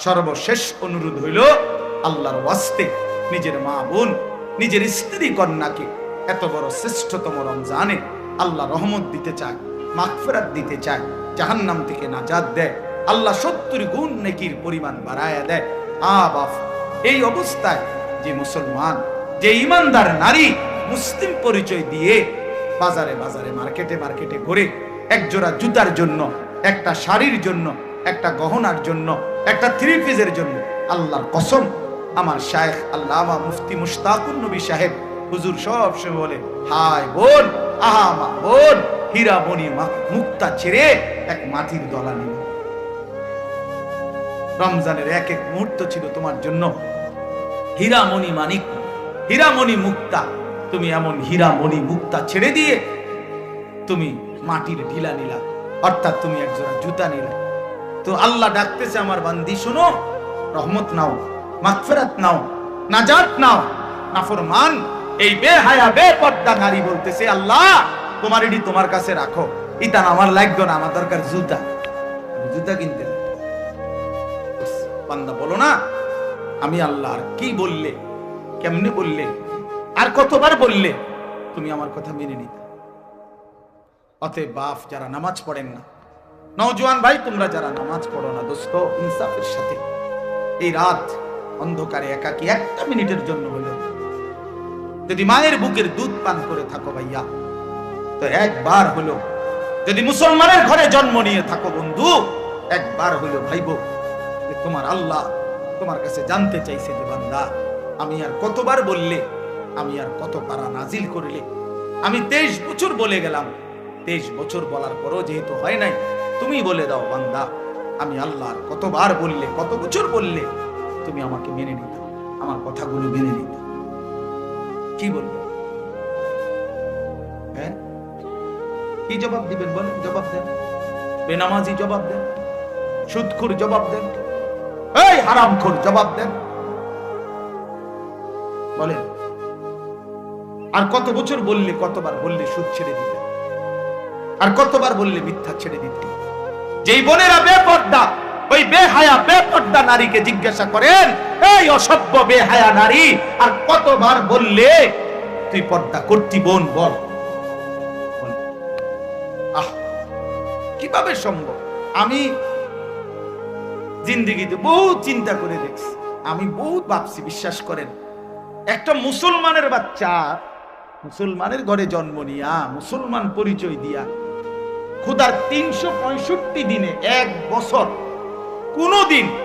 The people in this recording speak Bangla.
সর্বশেষ অনুরোধ হইল, আল্লাহর ওয়াস্তে নিজের মা বোন, নিজের স্ত্রী কন্যাকে এত বড় শ্রেষ্ঠতম রমজানে আল্লাহ রহমত দিতে চায়, মাগফিরাত দিতে চায়, জাহান্নাম থেকে নাজাত দেয়, আল্লাহ 70 গুণ নেকির পরিমাণ বাড়ায়া দেয়। বাপ, এই অবস্থায় যে মুসলমান, যে ইমানদার নারী মুসলিম পরিচয় দিয়ে বাজারে বাজারে মার্কেটে মার্কেটে ঘুরে একজোড়া জুতার জন্য, একটা শাড়ির জন্য, একটা গহনার জন্য, একটা থ্রি পিসের জন্য, আল্লাহর কসম, আমার শায়েখ আল্লামা মুফতি মুশতাকুন নবী সাহেব হুজুর সব সময় বলে, হায় বোন, আহা মা বোন, হীরা মণি মুক্তা ছেড়ে এক মাটির দলা নিল। রমজানের এক এক মুহূর্ত ছিল তোমার জন্য হীরামণি মানিক, হীরামণি মুক্তা। তুমি এমন হীরামণি মুক্তা ছেড়ে দিয়ে তুমি মাটির ঢিলা নিলা, অর্থাৎ তুমি একজোড়া জুতা নিলা। তো আল্লাহ ডাকতেছে, আমার বান্দি শোনো, রহমত নাও, মাগফিরাত নাও, নাজাত নাও। নাফরমান এই বেহায়া বেপর্দা নারী বলতেছে, আল্লাহ তোমার এটি তোমার কাছে রাখো, ইতান আমার লাগবে না, আমার দরকার জুতা, জুতা কিনতে। বান্দা বলো না, আমি আল্লাহ আর কি বললে, কেমনে বললে, আর কতবার বললে তুমি আমার কথা মেনে নিতে। অতএব বাপ যারা নামাজ পড়েন না, নওজোয়ান ভাই তোমরা যারা নামাজ পড়ো না, দোস্ত ইনসাফের সাথে এই রাত অন্ধকারে একাকি একটা মিনিটের জন্য হলো যদি মায়ের বুকের দুধ পান করে থাকো ভাইয়া, তো একবার হলো, যদি মুসলমানের ঘরে জন্ম নিয়ে থাকো বন্ধু, একবার হলো ভাইবো তোমার আল্লাহ তোমার কাছে জানতে চাইছে যে বান্দা, আমি আর কতবার বললে, আমি আর কত পারা নাজিল করলে। আমি 23 বছর বলে গেলাম, 23 বছর বলার পরও যেহেতু হয় নাই, তুমি বলে দাও বান্দা, আমি আল্লাহ আর কতবার বললে, কত বছর বললে তুমি আমাকে মেনে নিতে, আমার কথাগুলো মেনে নিতে। কি বলবো? হ্যাঁ, কি জবাব দিবেন বলেন? জবাব দেন। বেনামাজি জবাব দেন, সুদখোর জবাব দেন, এই হারামখোর জবাব দেন, বলেন। আর কত বছর বললে, কতবার বললে সুদ ছেড়ে দিতে, আর কতবার বললে মিথ্যা ছেড়ে দিতে। যেই বোনেরা বেপর্দা, ওই বেহায়া বেপর্দা নারীকে জিজ্ঞাসা করেন, এই অসভ্য বেহায়া নারী, আর কতবার বললে তুই পর্দা করতি বোন, বল। আহ, কিভাবে সম্ভব? আমি জিন্দেগিতে বহুত চিন্তা করে দেখছি, আমি বহুত ভাবছি, বিশ্বাস করেন, একটা মুসলমানের বাচ্চা মুসলমানের ঘরে জন্ম নিয়া, মুসলমান পরিচয় দিয়া, খোদার 365 দিনে এক বছর কোনদিন